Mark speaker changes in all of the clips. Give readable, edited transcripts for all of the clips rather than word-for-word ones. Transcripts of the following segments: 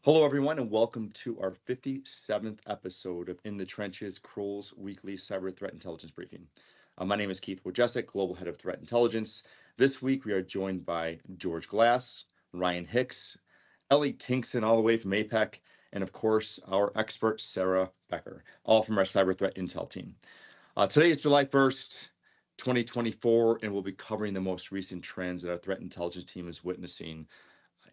Speaker 1: Hello, everyone, and welcome to our 57th episode of In the Trenches, Kroll's weekly cyber threat intelligence briefing. My name is Keith Wojcicki, Global Head of Threat Intelligence. This week, we are joined by George Glass, Ryan Hicks, Ellie Tinkson, all the way from APEC, and of course, our expert, Sarah Becker, all from our cyber threat intel team. Today is July 1st, 2024, and we'll be covering the most recent trends that our threat intelligence team is witnessing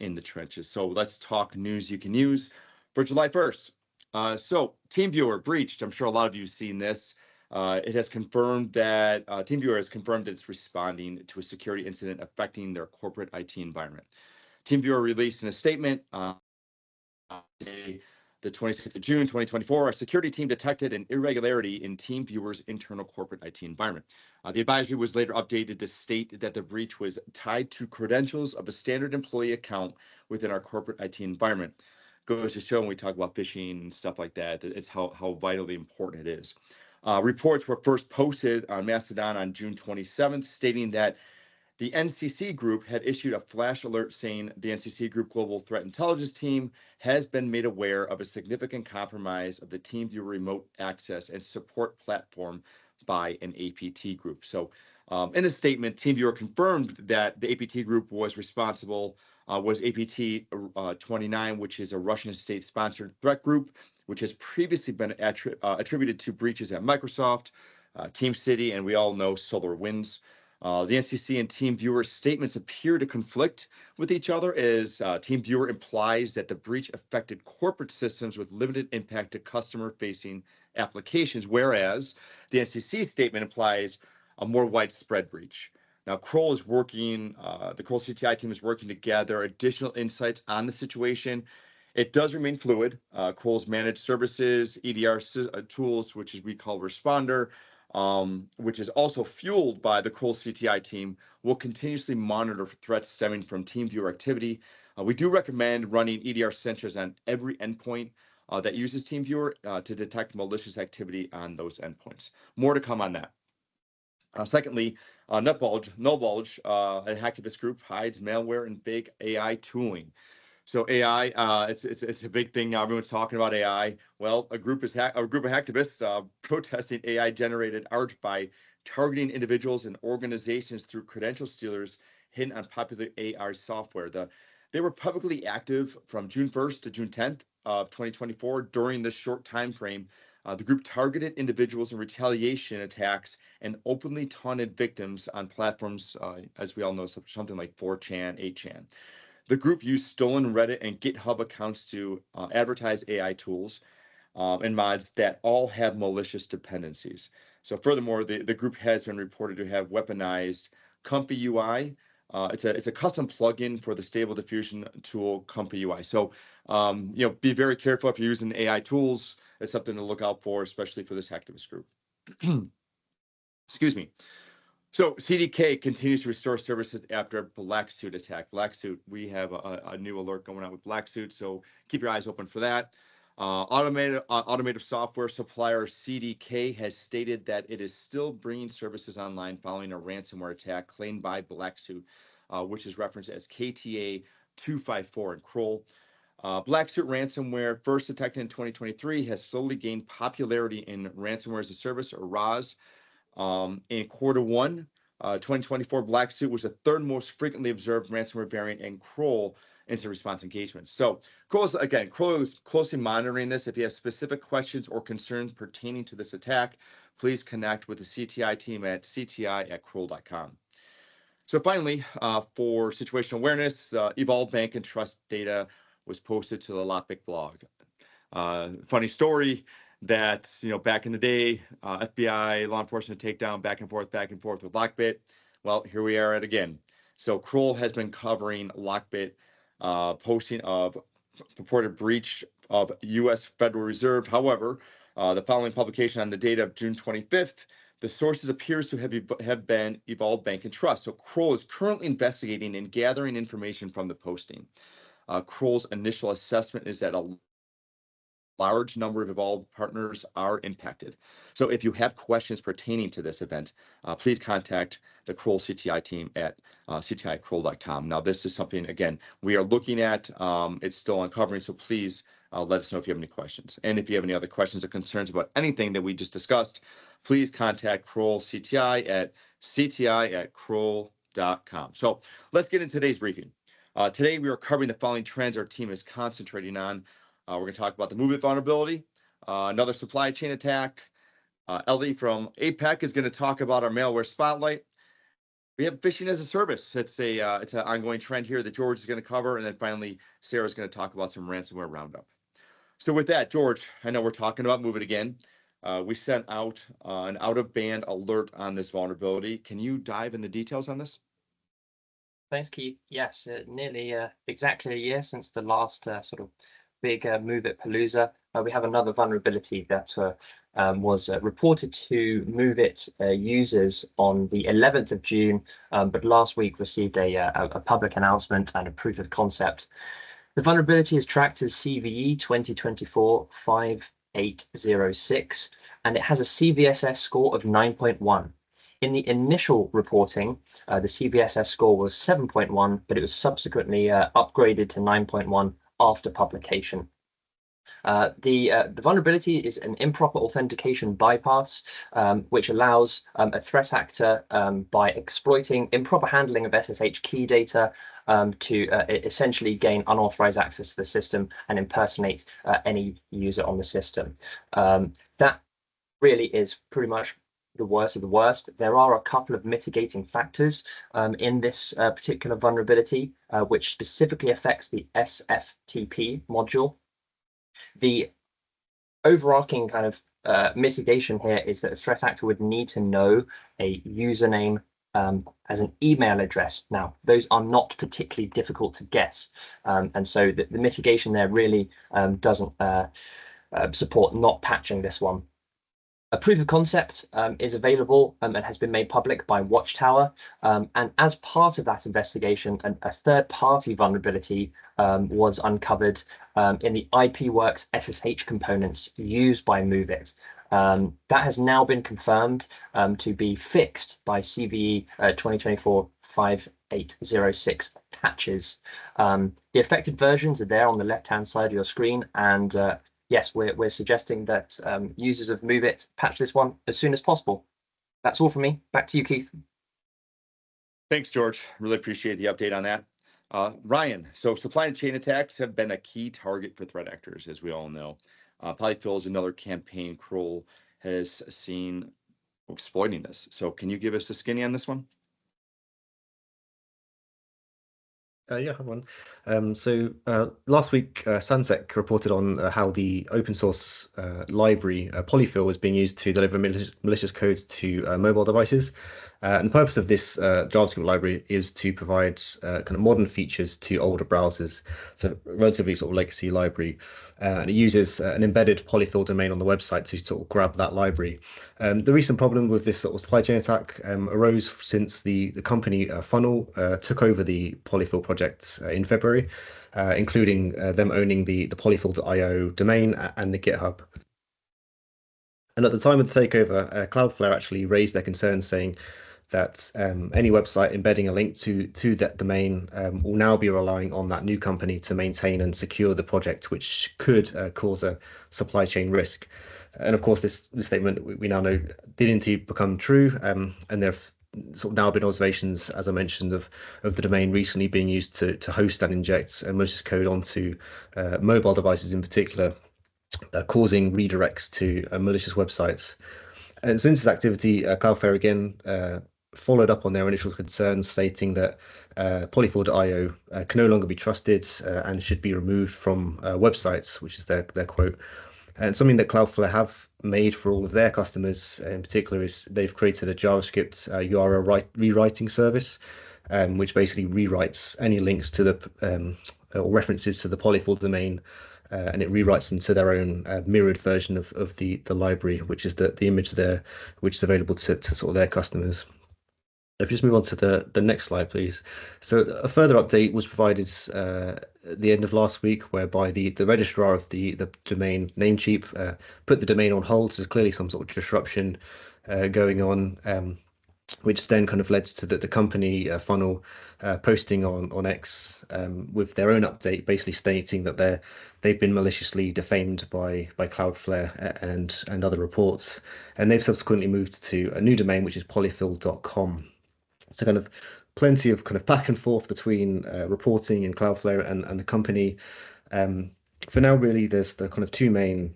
Speaker 1: in the trenches. So let's talk news you can use for July 1st. TeamViewer breached. I'm sure a lot of you have seen this. It has confirmed that TeamViewer has confirmed that it's responding to a security incident affecting their corporate IT environment. TeamViewer released in a statement today, the 26th of June, 2024, a security team detected an irregularity in TeamViewer's internal corporate IT environment. The advisory was later updated to state that the breach was tied to credentials of a standard employee account within our corporate IT environment. Goes to show when we talk about phishing and stuff like that, it's how vitally important it is. Reports were first posted on Mastodon on June 27th, stating that the NCC Group had issued a flash alert saying the NCC Group Global Threat Intelligence Team has been made aware of a significant compromise of the TeamViewer remote access and support platform by an APT group. So, in a statement, TeamViewer confirmed that the APT group was responsible, was APT 29, which is a Russian state-sponsored threat group, which has previously been attributed to breaches at Microsoft, TeamCity, and we all know SolarWinds. The NCC and TeamViewer statements appear to conflict with each other as TeamViewer implies that the breach affected corporate systems with limited impact to customer-facing applications, whereas the NCC statement implies a more widespread breach. Now, Kroll is working, the Kroll CTI team is working to gather additional insights on the situation. It does remain fluid. Kroll's managed services, EDR tools, which is we call Responder, which is also fueled by the Kroll CTI team, will continuously monitor for threats stemming from TeamViewer activity. We do recommend running EDR sensors on every endpoint that uses TeamViewer to detect malicious activity on those endpoints. More to come on that. Secondly, Nullbulge, a hacktivist group, hides malware and fake AI tooling. So AI, it's a big thing now. Everyone's talking about AI. Well, a group of hacktivists protesting AI generated art by targeting individuals and organizations through credential stealers hidden on popular AI software. They were publicly active from June 1st to June 10th of 2024. During this short time frame, the group targeted individuals in retaliation attacks and openly taunted victims on platforms, as we all know, something like 4chan, 8chan. The group used stolen Reddit and GitHub accounts to advertise AI tools and mods that all have malicious dependencies. So furthermore, the group has been reported to have weaponized Comfy UI. It's a custom plugin for the stable diffusion tool Comfy UI. So be very careful if you're using AI tools. It's something to look out for, especially for this hacktivist group. Excuse me. So CDK continues to restore services after a Black Suit attack. Black Suit, we have a new alert going on with Black Suit, so keep your eyes open for that. Automotive software supplier CDK has stated that it is still bringing services online following a ransomware attack claimed by Black Suit, which is referenced as KTA 254 in Kroll. Black Suit ransomware, first detected in 2023, has slowly gained popularity in ransomware as a service, or RAS. In quarter one, 2024, Black Suit was the third most frequently observed ransomware variant in Kroll incident response engagements. So Kroll is closely monitoring this. If you have specific questions or concerns pertaining to this attack, please connect with the CTI team at cti@kroll.com. So finally, for situational awareness, Evolve Bank and Trust data was posted to the LOCKBIT blog. Funny story that, back in the day, FBI, law enforcement takedown, back and forth with LOCKBIT. Well, here we are at again. So Kroll has been covering LOCKBIT posting of purported breach of U.S. Federal Reserve. However, the following publication on the date of June 25th, the sources appears to have been Evolve Bank and Trust. So Kroll is currently investigating and gathering information from the posting. Kroll's initial assessment is that a large number of evolved partners are impacted. So if you have questions pertaining to this event, please contact the Kroll CTI team at ctikroll.com. Now, this is something, again, we are looking at. It's still uncovering, so please let us know if you have any questions. And if you have any other questions or concerns about anything that we just discussed, please contact Kroll CTI at cti@kroll.com. So let's get into today's briefing. Today, we are covering the following trends our team is concentrating on. We're going to talk about the MOVEit vulnerability, another supply chain attack. Ellie from APEC is going to talk about our malware spotlight. We have phishing as a service. It's an ongoing trend here that George is going to cover, and then finally Sarah's going to talk about some ransomware roundup. So with that, George, I know we're talking about MOVEit again. We sent out an out-of-band alert on this vulnerability. Can you dive into details on this?
Speaker 2: Thanks, Keith. Yes, nearly exactly a year since the last sort of big MOVEit Palooza. We have another vulnerability that was reported to MOVEit users on the 11th of June, but last week received a public announcement and a proof of concept. The vulnerability is tracked as CVE 2024-5806, and it has a CVSS score of 9.1. In the initial reporting, the CVSS score was 7.1, but it was subsequently upgraded to 9.1 after publication. The vulnerability is an improper authentication bypass, which allows a threat actor, by exploiting improper handling of SSH key data, to essentially gain unauthorized access to the system and impersonate any user on the system. That really is pretty much the worst of the worst. There are a couple of mitigating factors in this particular vulnerability, which specifically affects the SFTP module. The overarching kind of mitigation here is that a threat actor would need to know a username as an email address. Now, those are not particularly difficult to guess. And so the mitigation there really doesn't support not patching this one. A proof of concept is available and has been made public by Watchtower. And as part of that investigation, a third-party vulnerability was uncovered in the IPworks SSH components used by MOVEit. That has now been confirmed to be fixed by CVE 2024-5806 patches. The affected versions are there on the left-hand side of your screen, and yes, we're suggesting that users of MOVEit patch this one as soon as possible. That's all from me. Back to you, Keith.
Speaker 1: Thanks, George. Really appreciate the update on that. Ryan, so supply chain attacks have been a key target for threat actors, as we all know. Polyfill is another campaign Kroll has seen exploiting this. So can you give us a skinny on this one?
Speaker 3: Yeah, hi everyone. Last week, Sansec reported on how the open source library Polyfill was being used to deliver malicious codes to mobile devices. And the purpose of this JavaScript library is to provide kind of modern features to older browsers. So relatively sort of legacy library. And it uses an embedded Polyfill domain on the website to sort of grab that library. The recent problem with this sort of supply chain attack arose since the company Funnel took over the Polyfill project in February, including them owning the polyfill.io domain and the GitHub. And at the time of the takeover, Cloudflare actually raised their concerns, saying that any website embedding a link to that domain will now be relying on that new company to maintain and secure the project, which could cause a supply chain risk. And of course, this statement we now know did indeed become true, and there have sort of now been observations, as I mentioned, of the domain recently being used to host and inject malicious code onto mobile devices in particular, causing redirects to malicious websites. And since this activity, Cloudflare again followed up on their initial concerns, stating that polyfill.io can no longer be trusted and should be removed from websites, which is their quote. And something that Cloudflare have made for all of their customers in particular is they've created a JavaScript URL rewriting service, which basically rewrites any links to the or references to the Polyfill domain, and it rewrites them to their own mirrored version of the library, which is the image there, which is available to sort of their customers. If you just move on to the next slide, please. So a further update was provided at the end of last week, whereby the registrar of the domain Namecheap put the domain on hold. So there's clearly some sort of disruption going on, which then kind of led to the company funnel posting on X with their own update, basically stating that they've been maliciously defamed by Cloudflare and other reports, and they've subsequently moved to a new domain, which is polyfill.com. So kind of plenty of kind of back and forth between reporting and Cloudflare and the company. For now, really, there's the kind of two main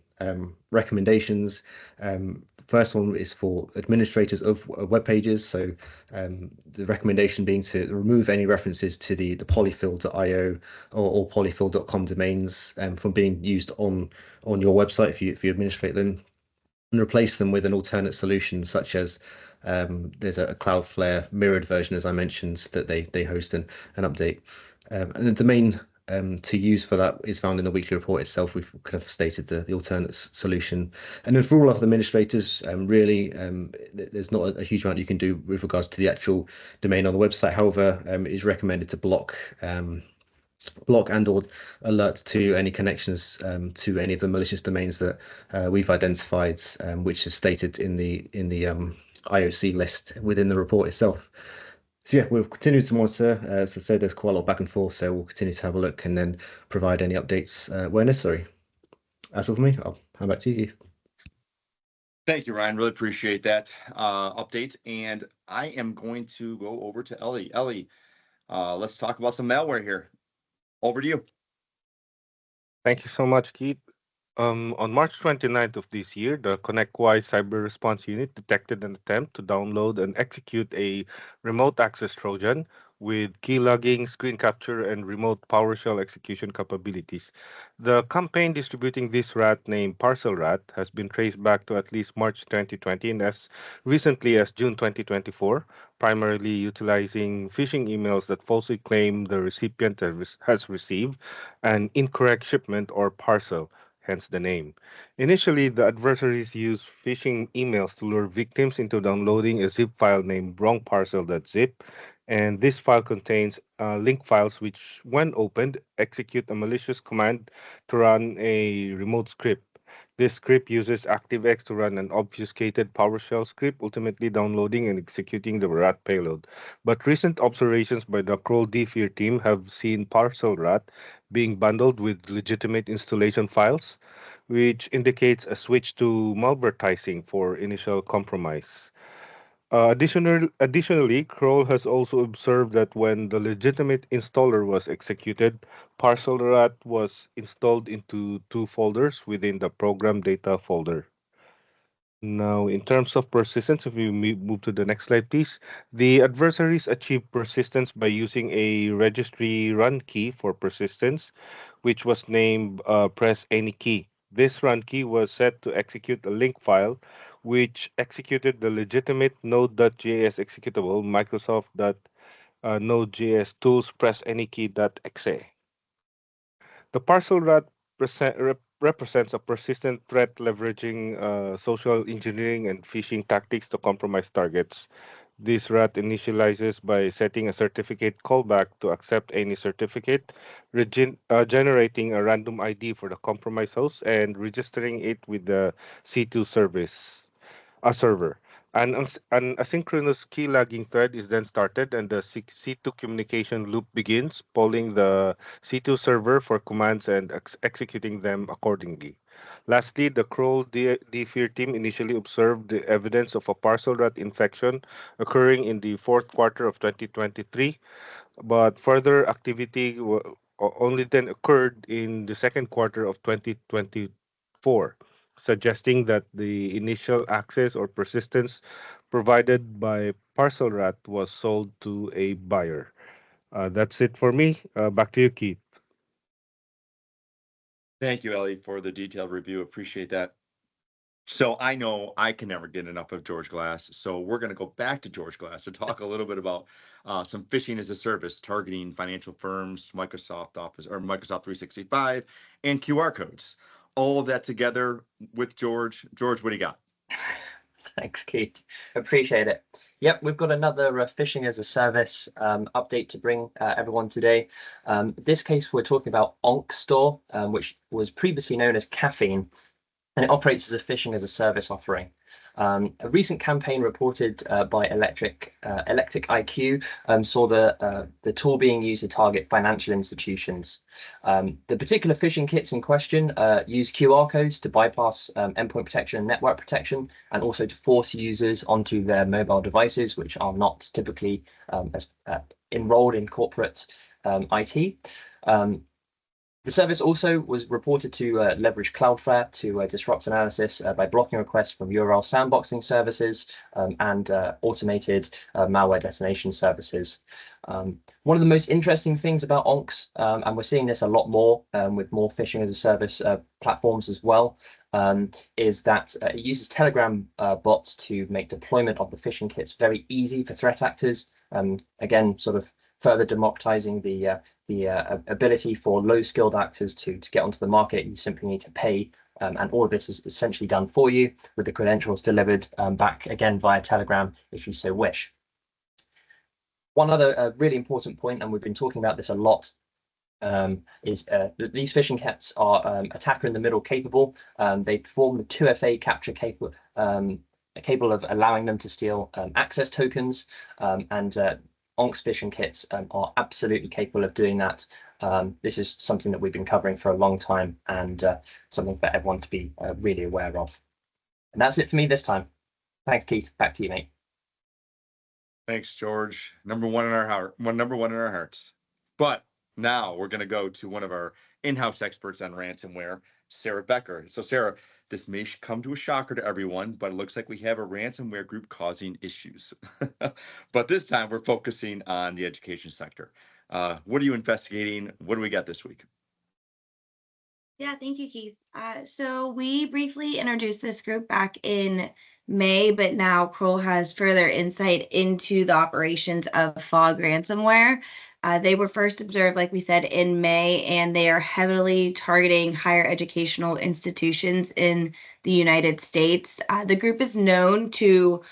Speaker 3: recommendations. First one is for administrators of web pages. So the recommendation being to remove any references to the polyfill.io or polyfill.com domains from being used on your website if you administrate them, and replace them with an alternate solution, such as there's a Cloudflare mirrored version, as I mentioned, that they host and update. And the domain to use for that is found in the weekly report itself. We've kind of stated the alternate solution. And then for all other administrators, really, there's not a huge amount you can do with regards to the actual domain on the website. However, it is recommended to block and or alert to any connections to any of the malicious domains that we've identified, which is stated in the IOC list within the report itself. So yeah, we'll continue to monitor. As I said, there's quite a lot back and forth, so we'll continue to have a look and then provide any updates where necessary. That's all for me. I'll hand back to you, Keith.
Speaker 1: Thank you, Ryan. Really appreciate that update. And I am going to go over to Ellie. Ellie, let's talk about some malware here. Over to you.
Speaker 4: Thank you so much, Keith. On March 29th of this year, the ConnectWise Cyber Response Unit detected an attempt to download and execute a remote access Trojan with key logging, screen capture, and remote PowerShell execution capabilities. The campaign distributing this rat named PARCELRAT has been traced back to at least March 2020 and as recently as June 2024, primarily utilizing phishing emails that falsely claim the recipient has received an incorrect shipment or parcel, hence the name. Initially, the adversaries used phishing emails to lure victims into downloading a zip file named wrongparcel.zip, and this file contains link files which, when opened, execute a malicious command to run a remote script. This script uses ActiveX to run an obfuscated PowerShell script, ultimately downloading and executing the rat payload. But recent observations by the Kroll DFIR team have seen ParcelRat being bundled with legitimate installation files, which indicates a switch to malvertising for initial compromise. Additionally, Kroll has also observed that when the legitimate installer was executed, ParcelRat was installed into two folders within the program data folder. Now, in terms of persistence, if we move to the next slide, please. The adversaries achieve persistence by using a registry run key for persistence, which was named press any key. This run key was set to execute a link file, which executed the legitimate node.js executable Microsoft.node.js tools press any key.exe. The ParcelRat represents a persistent threat leveraging social engineering and phishing tactics to compromise targets. This rat initializes by setting a certificate callback to accept any certificate, generating a random ID for the compromised host, and registering it with the C2 server. An asynchronous key logging thread is then started, and the C2 communication loop begins, polling the C2 server for commands and executing them accordingly. Lastly, the Kroll DFIR team initially observed the evidence of a ParcelRat infection occurring in the fourth quarter of 2023, but further activity only then occurred in the second quarter of 2024, suggesting that the initial access or persistence provided by ParcelRat was sold to a buyer. That's it for me. Back to you, Keith.
Speaker 1: Thank you, Ellie, for the detailed review. Appreciate that. So I know I can never get enough of George Glass. So we're going to go back to George Glass to talk a little bit about some phishing as a service targeting financial firms, Microsoft Office or Microsoft 365, and QR codes. All of that together with George. George, what do you got?
Speaker 2: Thanks, Keith. Appreciate it. Yep, we've got another phishing as a service update to bring everyone today. In this case, we're talking about ONNX Store, which was previously known as Caffeine, and it operates as a phishing as a service offering. A recent campaign reported by Electric IQ saw the tool being used to target financial institutions. The particular phishing kits in question use QR codes to bypass endpoint protection and network protection, and also to force users onto their mobile devices, which are not typically enrolled in corporate IT. The service also was reported to leverage Cloudflare to disrupt analysis by blocking requests from URL sandboxing services and automated malware detonation services. One of the most interesting things about ONNX, and we're seeing this a lot more with more phishing as a service platforms as well, is that it uses Telegram bots to make deployment of the phishing kits very easy for threat actors. Again, sort of further democratizing the ability for low-skilled actors to get onto the market. You simply need to pay, and all of this is essentially done for you with the credentials delivered back again via Telegram if you so wish. One other really important point, and we've been talking about this a lot, is that these phishing kits are attacker in the middle capable. They perform the 2FA capture capable of allowing them to steal access tokens, and ONNX phishing kits are absolutely capable of doing that. This is something that we've been covering for a long time, and something for everyone to be really aware of. And that's it for me this time. Thanks, Keith. Back to you, mate.
Speaker 1: Thanks, George. Number one in our hearts. But now we're going to go to one of our in-house experts on ransomware, Sarah Becker. So Sarah, this may come to a shocker to everyone, but it looks like we have a ransomware group causing issues. But this time we're focusing on the education sector. What are you investigating? What do we got this week?
Speaker 5: Yeah, thank you, Keith. So we briefly introduced this group back in May, but now Kroll has further insight into the operations of Fog ransomware. They were first observed, like we said, in May, and they are heavily targeting higher educational institutions in the United States. The group is known to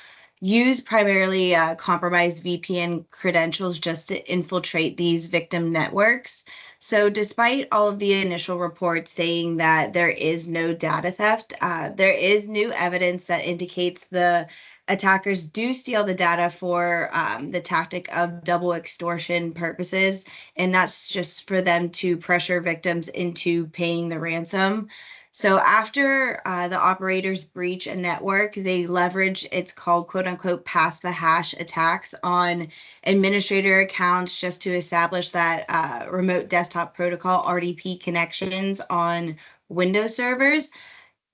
Speaker 5: use primarily compromised VPN credentials just to infiltrate these victim networks. So despite all of the initial reports saying that there is no data theft, there is new evidence that indicates the attackers do steal the data for the tactic of double extortion purposes, and that's just for them to pressure victims into paying the ransom. So after the operators breach a network, they leverage, it's called quote unquote pass the hash attacks on administrator accounts just to establish that remote desktop protocol RDP connections on Windows servers.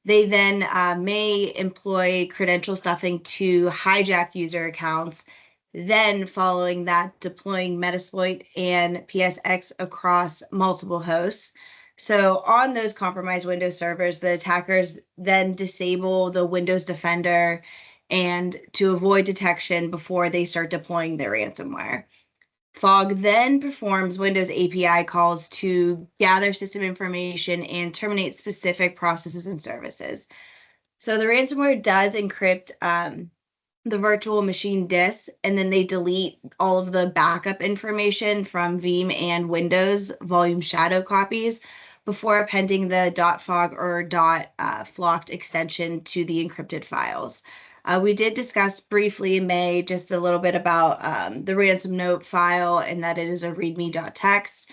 Speaker 5: They then may employ credential stuffing to hijack user accounts. Then following that, deploying Metasploit and PSX across multiple hosts. So on those compromised Windows servers, the attackers then disable the Windows Defender and to avoid detection before they start deploying their ransomware. Fog then performs Windows API calls to gather system information and terminate specific processes and services. So the ransomware does encrypt the virtual machine disks, and then they delete all of the backup information from Veeam and Windows volume shadow copies before appending the .fog or .flocked extension to the encrypted files. We did discuss briefly in May just a little bit about the ransom note file and that it is a readme.txt.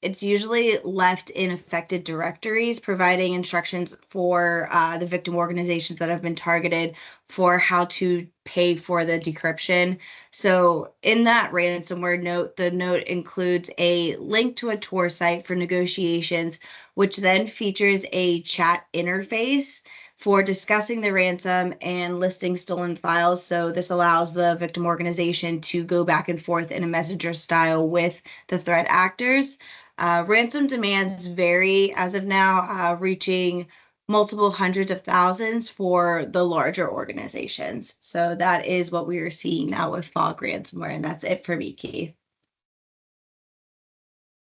Speaker 5: It's usually left in affected directories, providing instructions for the victim organizations that have been targeted for how to pay for the decryption. So in that ransomware note, the note includes a link to a Tor site for negotiations, which then features a chat interface for discussing the ransom and listing stolen files. So this allows the victim organization to go back and forth in a messenger style with the threat actors. Ransom demands vary as of now, reaching multiple hundreds of thousands for the larger organizations. So that is what we are seeing now with Fog ransomware, and that's it for me, Keith.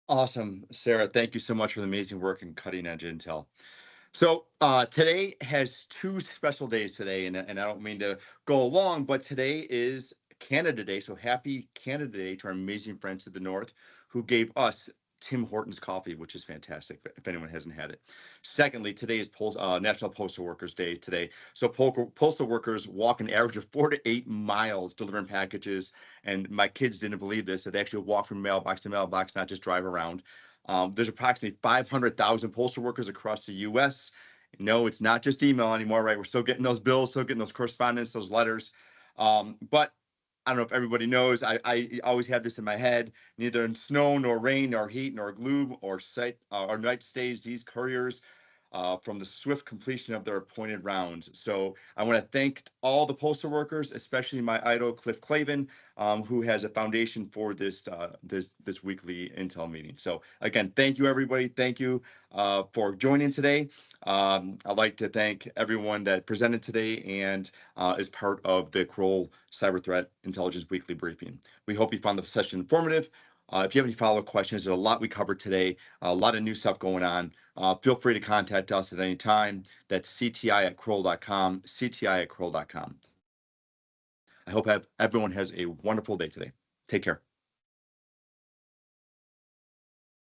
Speaker 1: Awesome, Sarah. Thank you so much for the amazing work and cutting edge intel. So today has two special days today, and I don't mean to go along, but today is Canada Day. So happy Canada Day to our amazing friends to the north who gave us Tim Hortons coffee, which is fantastic if anyone hasn't had it. Secondly, today is National Postal Workers Day today. So postal workers walk an average of 4 to 8 miles delivering packages. And my kids didn't believe this, that they actually walk from mailbox to mailbox, not just drive around. There's approximately 500,000 postal workers across the U.S. No, it's not just email anymore, right? We're still getting those bills, still getting those correspondence, those letters. But I don't know if everybody knows, I always have this in my head, neither snow, nor rain, nor heat, nor gloom, or night stays these couriers from the swift completion of their appointed rounds. So I want to thank all the postal workers, especially my idol, Cliff Clavin, who has a foundation for this weekly Intel meeting. So again, thank you, everybody. Thank you for joining today. I'd like to thank everyone that presented today and is part of the Kroll Cyber Threat Intelligence Weekly Briefing. We hope you found the session informative. If you have any follow-up questions, there's a lot we covered today, a lot of new stuff going on. Feel free to contact us at any time. That's cti@kroll.com, cti@kroll.com. I hope everyone has a wonderful day today. Take care.